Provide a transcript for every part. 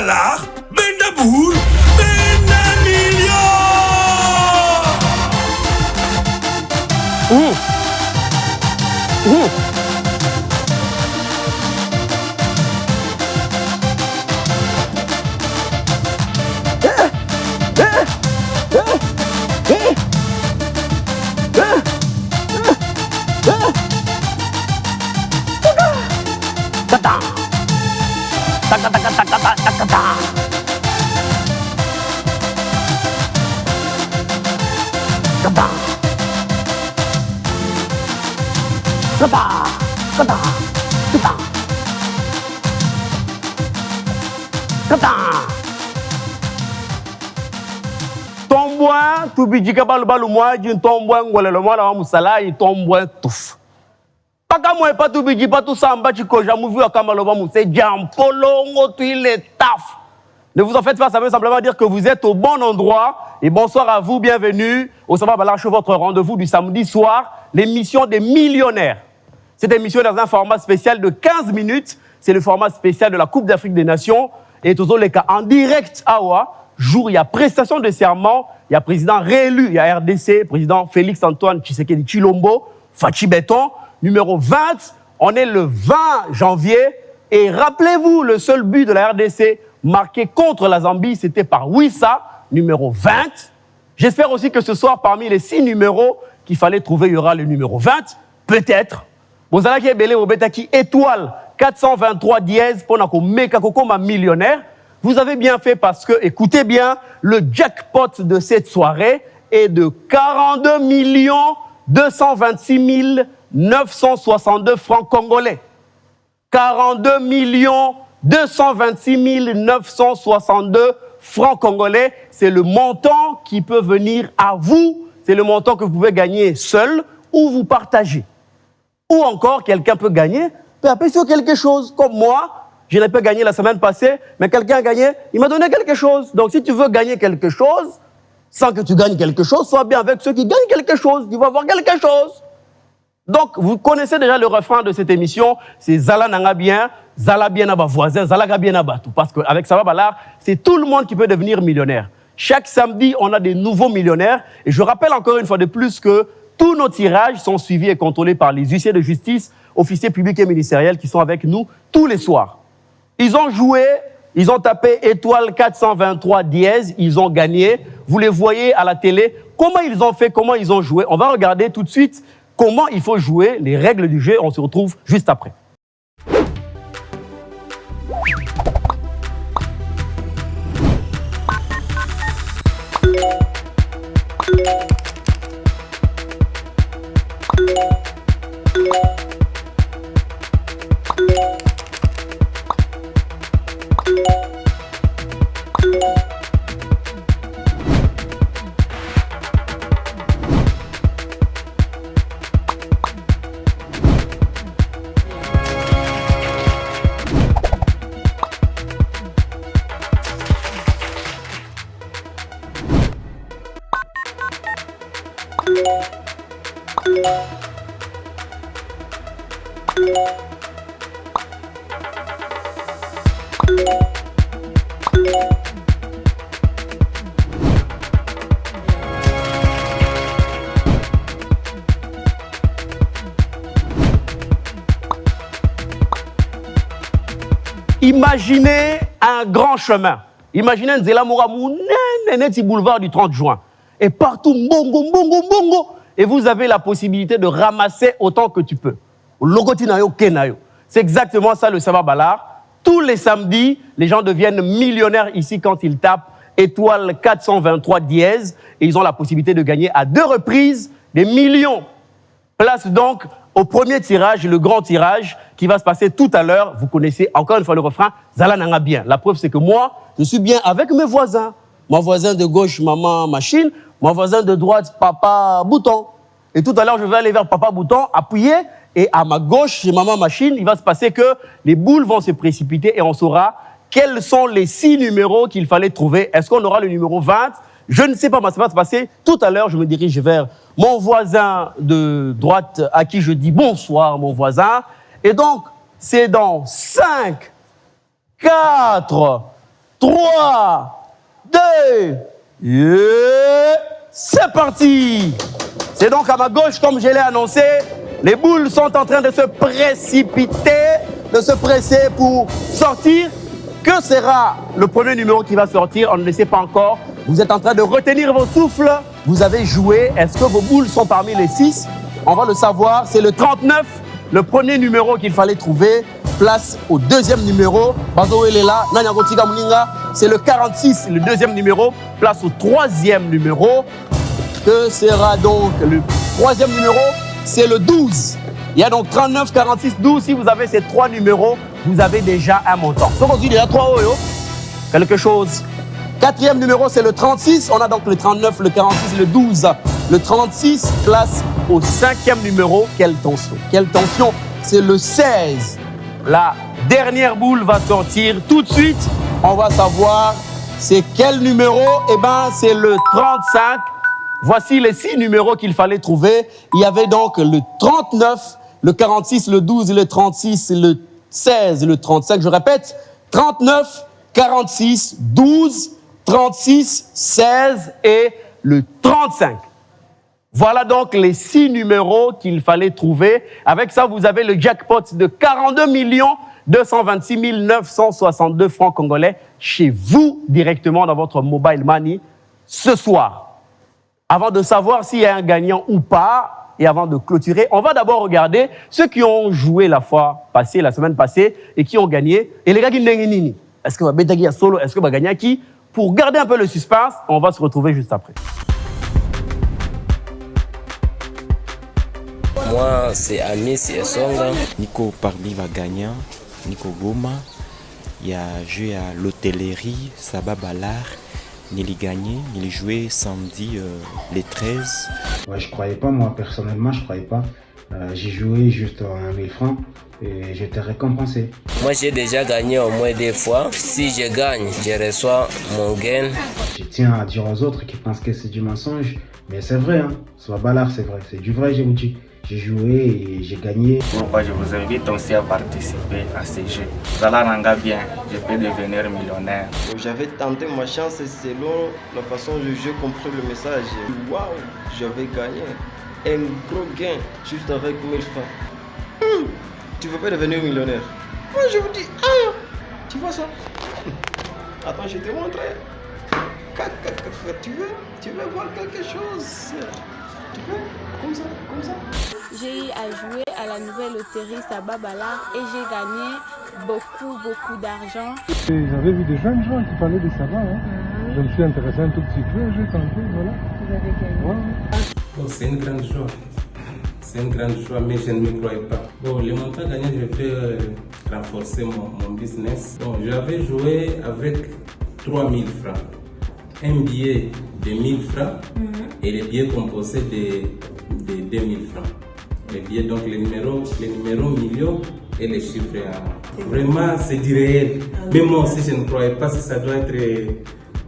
Ballard, Bendaboul, Benamilio. Tombouin, tout bidjika balu moi, d'une tombouin, ngole le moi la musala, il tombouin touf. Pas qu'à moi, pas tout bidji, pas tout ça, mbachiko, j'aime vu à Kamaloba Moussé, Djampolongo, tu il est taf. Ne vous en faites pas, ça veut simplement dire que vous êtes au bon endroit. Et bonsoir à vous, bienvenue au Sava Ballard Show, votre rendez-vous du samedi soir, l'émission des millionnaires. Cette émission est dans un format spécial de 15 minutes. C'est le format spécial de la Coupe d'Afrique des Nations. Et tous les cas en direct à Oua. Jour, il y a prestation de serment. Il y a président réélu, il y a RDC, président Félix-Antoine Tshisekedi Tshilombo, Fachi Béton, numéro 20. On est le 20 janvier. Et rappelez-vous, le seul but de la RDC marqué contre la Zambie, c'était par Wissa, numéro 20. J'espère aussi que ce soir, parmi les 6 numéros qu'il fallait trouver, il y aura le numéro 20. Peut-être. Vous allez belé au Betaki étoile 423 dièse pour nako meka koko ma millionnaire. Vous avez bien fait parce que, écoutez bien, le jackpot de cette soirée est de 42 226 962 francs congolais. 42 226 962 francs congolais. C'est le montant qui peut venir à vous. C'est le montant que vous pouvez gagner seul ou vous partager. Ou encore, quelqu'un peut gagner, peut appeler sur quelque chose. Comme moi, je n'ai pas gagné la semaine passée, mais quelqu'un a gagné, il m'a donné quelque chose. Donc si tu veux gagner quelque chose, sans que tu gagnes quelque chose, sois bien avec ceux qui gagnent quelque chose. Tu vas avoir quelque chose. Donc, vous connaissez déjà le refrain de cette émission, c'est Zala Nanga bien, Zala bien à voisin, Zala bien à tout. Parce qu'avec Sava Ballard, c'est tout le monde qui peut devenir millionnaire. Chaque samedi, on a des nouveaux millionnaires. Et je rappelle encore une fois de plus que tous nos tirages sont suivis et contrôlés par les huissiers de justice, officiers publics et ministériels qui sont avec nous tous les soirs. Ils ont joué, ils ont tapé étoile 423 dièse, ils ont gagné. Vous les voyez à la télé. Comment ils ont fait, comment ils ont joué. On va regarder tout de suite comment il faut jouer, les règles du jeu. On se retrouve juste après. Imaginez un grand chemin. Imaginez un Nzela Moramou, net boulevard du 30 juin. Et partout, bongo, bongo, bongo. Et vous avez la possibilité de ramasser autant que tu peux. Logotinayo, kenayo. C'est exactement ça le Sava Ballard. Tous les samedis, les gens deviennent millionnaires ici quand ils tapent étoile 423 dièse. Et ils ont la possibilité de gagner à 2 reprises des millions. Place donc au premier tirage, le grand tirage qui va se passer tout à l'heure. Vous connaissez encore une fois le refrain, Zala Nanga bien. La preuve, c'est que moi, je suis bien avec mes voisins. Mon voisin de gauche, maman machine. Mon voisin de droite, papa bouton. Et tout à l'heure, je vais aller vers papa bouton, appuyer. Et à ma gauche, chez maman machine, il va se passer que les boules vont se précipiter et on saura quels sont les 6 numéros qu'il fallait trouver. Est-ce qu'on aura le numéro 20 ? Je ne sais pas, mais ça va se passer. Tout à l'heure, je me dirige vers mon voisin de droite à qui je dis bonsoir, mon voisin. Et donc, c'est dans 5, 4, 3, 2, et c'est parti. C'est donc à ma gauche, comme je l'ai annoncé, les boules sont en train de se précipiter, de se presser pour sortir. Que sera le premier numéro qui va sortir? On ne le sait pas encore. Vous êtes en train de retenir vos souffles. Vous avez joué. Est-ce que vos boules sont parmi les 6? On va le savoir. C'est le 39, le premier numéro qu'il fallait trouver. Place au deuxième numéro. Bazo Elela, Nanyagotiga Mouninga. C'est le 46, le deuxième numéro. Place au troisième numéro. Que sera donc le troisième numéro? C'est le 12. Il y a donc 39, 46, 12. Si vous avez ces 3 numéros, vous avez déjà un montant. Sauf qu'il y a 3 Oyo. Quelque chose. Quatrième numéro, c'est le 36. On a donc le 39, le 46, le 12. Le 36, place au cinquième numéro. Quelle tension. Quelle tension. C'est le 16. La dernière boule va sortir tout de suite. On va savoir c'est quel numéro. Eh bien, c'est le 35. Voici les 6 numéros qu'il fallait trouver. Il y avait donc le 39, le 46, le 12, le 36, le 16, le 35. Je répète, 39, 46, 12, 36, 16 et le 35. Voilà donc les 6 numéros qu'il fallait trouver. Avec ça, vous avez le jackpot de 42 226 962 francs congolais chez vous, directement dans votre mobile money ce soir. Avant de savoir s'il y a un gagnant ou pas, et avant de clôturer, on va d'abord regarder ceux qui ont joué la fois passée, la semaine passée, et qui ont gagné. Et les gars qui n'ont gagné, est-ce que va Betagui à solo, est-ce que va gagner à qui? Pour garder un peu le suspense, on va se retrouver juste après. Moi, c'est Amis et Songa. Nico Parli va gagner, Nico Goma. Il y a joué à l'hôtellerie, Saba Balar. Il a gagné, il a joué samedi les 13. Ouais, je croyais pas, moi personnellement, je croyais pas. J'ai joué juste à 1000 francs et j'étais récompensé. Moi, j'ai déjà gagné au moins 2 fois. Si je gagne, je reçois mon gain. Je tiens à dire aux autres qui pensent que c'est du mensonge, mais c'est vrai, hein. Soit Ballard, c'est vrai, c'est du vrai, je vous dis. J'ai joué et j'ai gagné. Pourquoi je vous invite aussi à participer à ces jeux. Ça rend bien, je peux devenir millionnaire. J'avais tenté ma chance et selon la façon dont j'ai compris le message, waouh, j'avais gagné un gros gain juste avec 1000 francs. Tu veux pas devenir millionnaire? Moi je vous dis, tu vois ça? Attends, je te montre. Tu veux voir quelque chose? Tu veux? Comme ça. J'ai eu à jouer à la nouvelle loterie Saba Balar et j'ai gagné beaucoup d'argent. J'avais vu des jeunes gens qui parlaient de Saba. Je me suis intéressé un tout petit peu, j'ai tenté, voilà. Vous avez gagné? Bon, c'est une grande joie. C'est une grande joie, mais je ne me croyais pas. Bon, les montants gagnés, je vais renforcer mon business. Bon, j'avais joué avec 3000 francs. Un billet de 1000 francs et les billets composés de 2000 francs. Les billets, donc les numéros millions et les chiffres. Vraiment, c'est du réel. Mais moi aussi, je ne croyais pas que ça doit être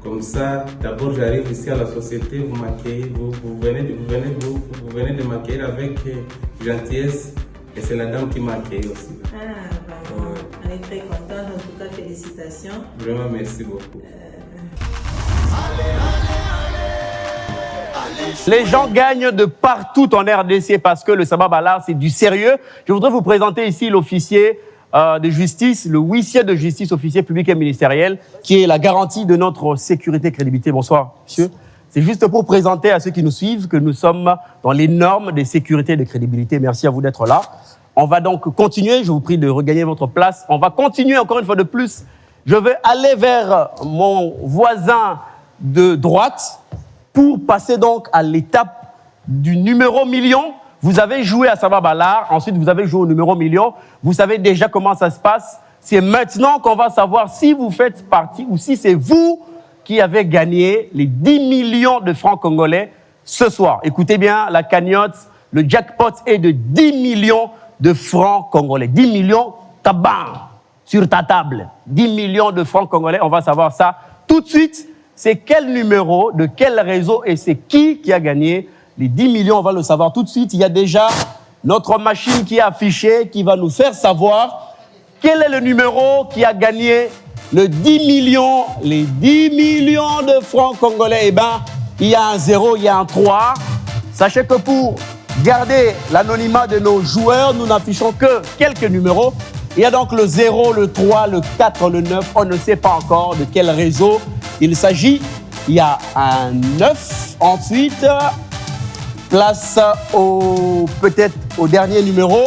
comme ça. D'abord, j'arrive ici à la société, vous m'accueillez, vous venez de m'accueillir avec gentillesse. Et c'est la dame qui m'a accueilli aussi. Vraiment, on est très contents. En tout cas, félicitations. Vraiment, merci beaucoup. Les gens gagnent de partout en RDC parce que le Saba Balar, c'est du sérieux. Je voudrais vous présenter ici l'officier de justice, le huissier de justice, officier public et ministériel, qui est la garantie de notre sécurité et crédibilité. Bonsoir, monsieur. C'est juste pour présenter à ceux qui nous suivent que nous sommes dans les normes de sécurité et de crédibilité. Merci à vous d'être là. On va donc continuer. Je vous prie de regagner votre place. On va continuer encore une fois de plus. Je vais aller vers mon voisin de droite pour passer donc à l'étape du numéro million. Vous avez joué à Saba Balar, ensuite vous avez joué au numéro million. Vous savez déjà comment ça se passe. C'est maintenant qu'on va savoir si vous faites partie ou si c'est vous qui avez gagné les 10 millions de francs congolais ce soir. Écoutez bien, la cagnotte, le jackpot est de 10 millions de francs congolais. 10 millions, tabam, sur ta table. 10 millions de francs congolais, on va savoir ça tout de suite. C'est quel numéro, de quel réseau et c'est qui a gagné les 10 millions, on va le savoir tout de suite. Il y a déjà notre machine qui est affichée, qui va nous faire savoir quel est le numéro qui a gagné les 10 millions de francs congolais, eh bien, il y a un 0, il y a un 3. Sachez que pour garder l'anonymat de nos joueurs, nous n'affichons que quelques numéros. Il y a donc le 0, le 3, le 4, le 9. On ne sait pas encore de quel réseau il s'agit. Il y a un 9. Ensuite, place peut-être au dernier numéro.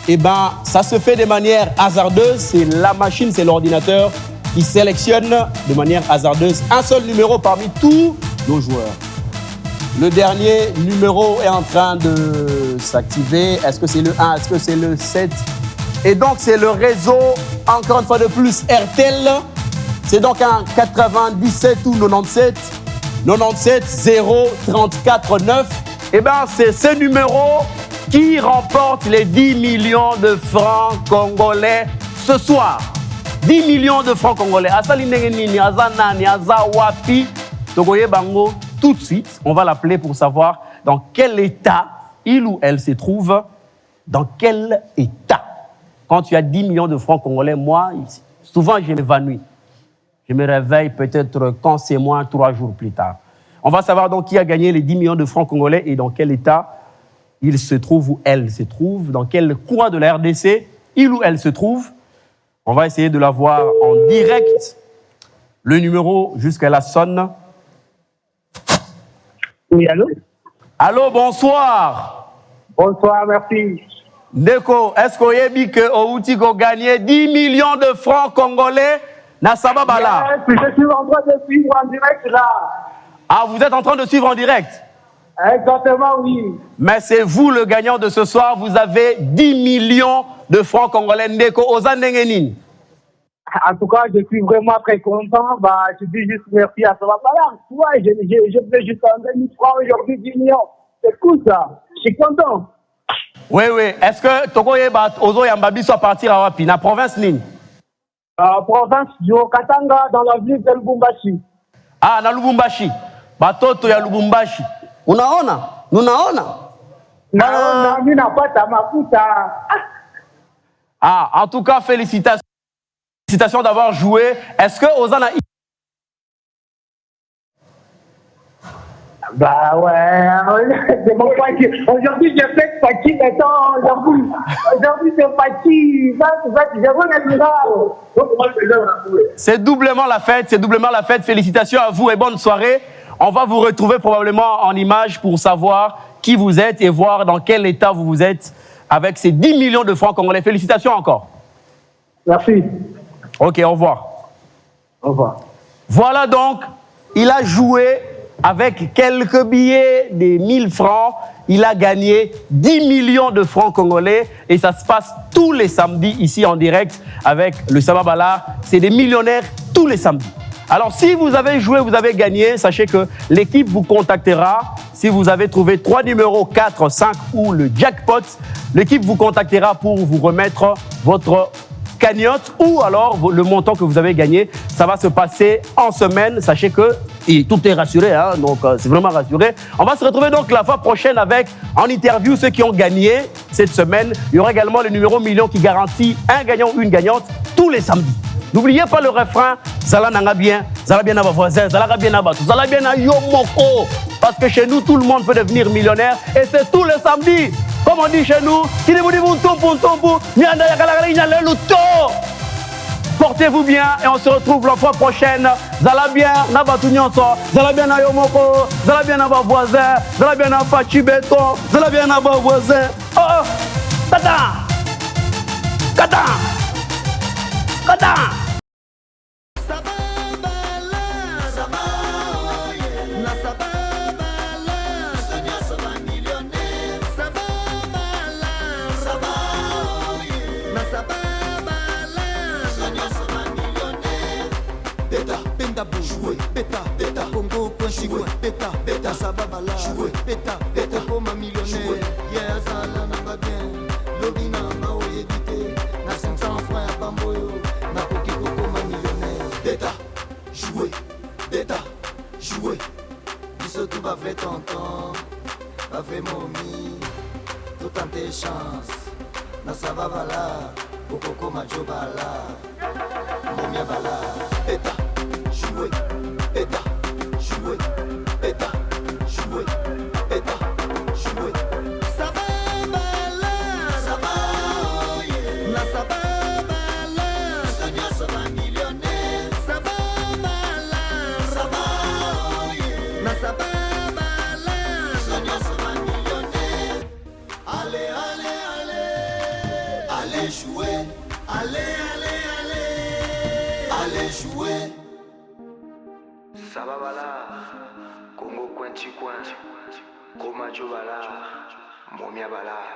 Eh bien, ça se fait de manière hasardeuse. C'est la machine, c'est l'ordinateur qui sélectionne de manière hasardeuse un seul numéro parmi tous nos joueurs. Le dernier numéro est en train de s'activer. Est-ce que c'est le 1? Est-ce que c'est le 7? Et donc, c'est le réseau, encore une fois de plus, RTL. C'est donc un 97 ou 97. 97 0 34 9. Eh bien, c'est ce numéro qui remporte les 10 millions de francs congolais ce soir. 10 millions de francs congolais. Asali Nengenini, Azanani, Azawapi. Togoye Bango, tout de suite, on va l'appeler pour savoir dans quel état il ou elle se trouve. Dans quel état? Quand tu as 10 millions de francs congolais, moi, souvent, je m'évanouis. Je me réveille peut-être quand c'est moins 3 jours plus tard. On va savoir donc qui a gagné les 10 millions de francs congolais et dans quel état il se trouve ou elle se trouve, dans quel coin de la RDC il ou elle se trouve. On va essayer de la voir en direct. Le numéro jusqu'à la sonne. Oui, allô? Allô, bonsoir. Bonsoir, merci. Ndeko, est-ce que vous avez dit que Outi a gagné 10 millions de francs congolais na Sababala? Je suis en train de suivre en direct là. Ah, vous êtes en train de suivre en direct? Exactement, oui. Mais c'est vous le gagnant de ce soir. Vous avez 10 millions de francs congolais. Ndeko, Ozandengenin. En tout cas, je suis vraiment très content. Bah, je dis juste merci à Sababala. Tu vois, je fais juste 1 000 francs aujourd'hui, 10 millions. C'est cool ça. Je suis content. Oui, oui. Est-ce que Togo Yeba, Ozo Yambabi soit partir à Wapi, na province Nin? Province du Katanga, dans la ville de Lubumbashi. Ah, na Lubumbashi. Batoto ya Lubumbashi. Unaona? Nunaona? Naona, mimi napata mafuta. Ah, en tout cas, félicitations. Félicitations d'avoir joué. Est-ce que Ozana... Bah ouais, c'est mon Paki. Aujourd'hui, je fais Paki, mais attends, aujourd'hui, c'est Paki. C'est doublement la fête, c'est doublement la fête. Félicitations à vous et bonne soirée. On va vous retrouver probablement en image pour savoir qui vous êtes et voir dans quel état vous êtes avec ces 10 millions de francs congolais. Félicitations encore. Merci. Ok, au revoir. Au revoir. Voilà donc, il a joué avec quelques billets des 1000 francs. Il a gagné 10 millions de francs congolais et ça se passe tous les samedis ici en direct avec le Sababala. C'est des millionnaires tous les samedis. Alors, si vous avez joué, vous avez gagné, sachez que l'équipe vous contactera. Si vous avez trouvé 3 numéros, 4, 5 ou le jackpot, l'équipe vous contactera pour vous remettre votre cagnotte ou alors le montant que vous avez gagné. Ça va se passer en semaine. Sachez que tout est rassuré, hein, donc c'est vraiment rassuré. On va se retrouver donc la fois prochaine avec en interview ceux qui ont gagné cette semaine. Il y aura également le numéro million qui garantit un gagnant ou une gagnante tous les samedis. N'oubliez pas le refrain, Zala nanga bien, Zala bien à vos voisins, Zala bien à Batou, Zala bien à Yomoko. Parce que chez nous, tout le monde peut devenir millionnaire et c'est tous les samedis. Comme on dit chez nous, portez-vous bien et on se retrouve la fois prochaine. Zala bien, na Batou Nyonso, Zala bien à Yomoko, Zala bien à vos voisins, Zala bien à Fachi Beton, Zala bien à vos voisins. Oh, oh, Kata! Kata! Kata! Jouer, bêta, bêta, Congo, jouer, bêta, bêta, Sababala, jouer, bêta, bêta, comme un millionnaire. Yeah, Zala n'a bien, Lobby n'a pas édité, n'a 500 francs à Bamboyo, n'a pas comme un millionnaire. Bêta, jouer, bêta, jouer. Dis tout va vrai tonton, va vrai mommy, tout en tes chances. Na Sababala, Coco Majobala. Momia bala, beta, jouer, beta, jouer, beta, jouer, beta, jouer. Ça va oh yeah. La ça va Sonia ça va millionnaire. Ça va oh yeah. La ça va Sonia ça va millionnaire. Allez, allez, allez, allez jouer. Allez, allez, allez, allez jouer. Sababala, Congo Coin Chicoin, Goma Jobala, Momia Bala.